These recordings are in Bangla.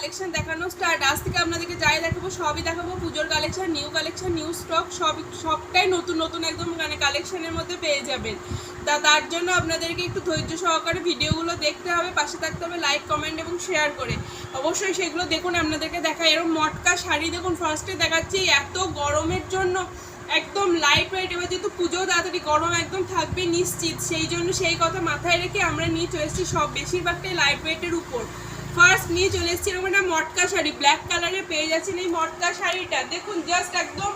কালেকশন দেখানো স্টার্ট। আজ থেকে আপনাদেরকে যাই দেখাবো সবই দেখাবো পুজোর কালেকশন, নিউ স্টক, সবটাই নতুন নতুন একদম মানে কালেকশনের মধ্যে পেয়ে যাবেন। তার জন্য আপনাদেরকে একটু ধৈর্য সহকারে ভিডিওগুলো দেখতে হবে, পাশে থাকতে হবে, লাইক কমেন্ট এবং শেয়ার করে অবশ্যই সেগুলো দেখুন। আপনাদেরকে দেখা এরকম মটকা শাড়ি দেখুন, ফার্স্টে দেখাচ্ছি এত গরমের জন্য একদম লাইট ওয়েট। এবার যেহেতু পুজো তাড়াতাড়ি গরম একদম থাকবে নিশ্চিত, সেই জন্য সেই কথা মাথায় রেখে আমরা নিয়ে চলে এসেছি সব বেশিরভাগটাই লাইট ওয়েটের উপর। ফার্স্ট নিয়ে চলে এসেছি এরকম একটা মটকা শাড়ি, ব্ল্যাক কালারে পেয়ে যাচ্ছেন এই মটকা শাড়িটা। দেখুন জাস্ট একদম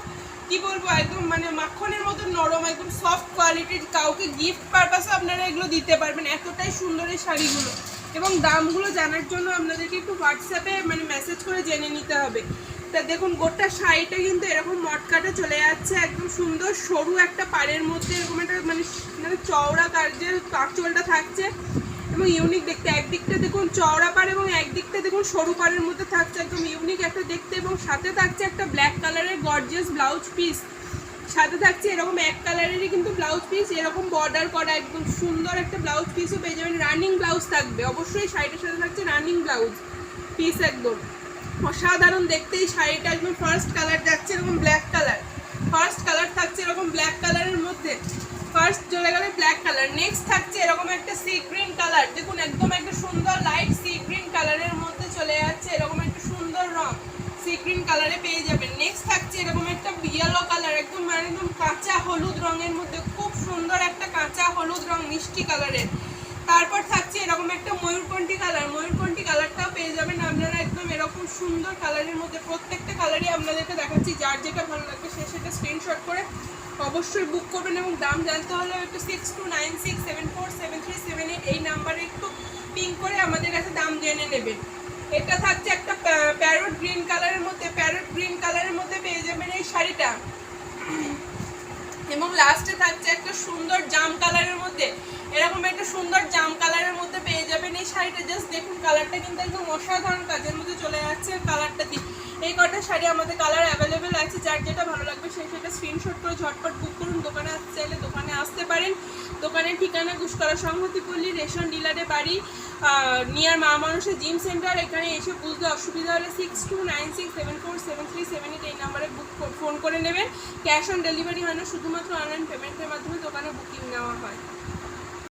কি বলবো, একদম মানে মাখনের মতো নরম, একদম সফট কোয়ালিটির। কাউকে গিফট পারপাসে আপনারা এগুলো দিতে পারবেন, এতটাই সুন্দর এই শাড়িগুলো। এবং দামগুলো জানার জন্য আপনাদেরকে একটু হোয়াটসঅ্যাপে মানে মেসেজ করে জেনে নিতে হবে। তা দেখুন গোটা শাড়িটা কিন্তু এরকম মটকাটা চলে যাচ্ছে, একদম সুন্দর সরু একটা পাড়ের মধ্যে এরকম একটা মানে মানে চওড়া কাজের কাঁচলটা থাকছে এবং ইউনিক দেখতে। একদিকটা দেখুন চওড়া পাড় এবং একদিকটা দেখুন সরু পাড়ের মধ্যে থাকছে, একদম ইউনিক একটা দেখতে। এবং সাথে থাকছে একটা ব্ল্যাক কালারের গর্জিয়াস ব্লাউজ পিস, সাথে থাকছে এরকম এক কালারেরই কিন্তু ব্লাউজ পিস, এরকম বর্ডার করা একদম সুন্দর একটা ব্লাউজ পিসও পেয়ে যাবেন। রানিং ব্লাউজ থাকবে অবশ্যই, শাড়িটার সাথে থাকছে রানিং ব্লাউজ পিস, একদম অসাধারণ দেখতে এই শাড়িটা। একদম ফার্স্ট কালার যাচ্ছে এরকম ব্ল্যাক কালার, ফার্স্ট কালার থাকছে এরকম ব্ল্যাক কালারের মধ্যে, ফার্স্ট চলে গেলে ব্ল্যাক কালার। নেক্সট থাকছে এরকম একটা সি গ্রিন কালার, দেখুন একদম একটা সুন্দর লাইট সি গ্রিন কালারের মধ্যে চলে যাচ্ছে, এরকম একটা সুন্দর রং সি গ্রিন কালারে পেয়ে যাবেন। নেক্সট থাকছে এরকম একটা ইয়েলো কালার, একদম মানে একদম কাঁচা হলুদ রঙের মধ্যে, খুব সুন্দর একটা কাঁচা হলুদ রং মিষ্টি কালারের। তারপর থাকছে এরকম একটা ময়ূরকণ্ঠী কালার, ময়ূরকণ্ঠী কালারটাও পেয়ে যাবেন আপনারা একদম এরকম সুন্দর কালারের মধ্যে। প্রত্যেকটা কালারই আপনাদেরকে দেখাচ্ছি, যার যেটা ভালো লাগবে সে সেটা স্ক্রিনশট করে অবশ্যই বুক করবেন। এবং দাম জানতে হলে একটু 6296747378 এই নাম্বারে একটু পিং করে আমাদের কাছে দাম জেনে নেবেন। এটা থাকছে একটা প্যারট গ্রিন কালারের মধ্যে, প্যারট গ্রিন কালারের মধ্যে পেয়ে যাবেন এই শাড়িটা। এবং লাস্টে থাকছে একটা সুন্দর জাম কালারের মধ্যে, এরকম একটা সুন্দর জাম কালারের মধ্যে পেয়ে যাবেন এই শাড়িটা। জাস্ট দেখুন কালারটা কিন্তু একদম অসাধারণ কাজের মধ্যে চলে যাচ্ছে কালারটা দিয়ে। এই কটা শাড়ি আমাদের কালার অ্যাভেলেবেল আছে, যার যেটা ভালো লাগবে সে সেটা স্ক্রিনশট করে ঝটপট বুক করুন। দোকানে আসতে চাইলে দোকানে আসতে পারেন। দোকানের ঠিকানা গুসকরা সংহতিপল্লী রেশন ডিলারে বাড়ি, নিয়ার মা মানুষের জিম সেন্টার। এখানে এসে বুঝতে অসুবিধা হলে 6296747378 এই নাম্বারে ফোন করে নেবেন। ক্যাশ অন ডেলিভারি হয় না, শুধুমাত্র অনলাইন পেমেন্টের মাধ্যমে দোকানে বুকিং নেওয়া হয়।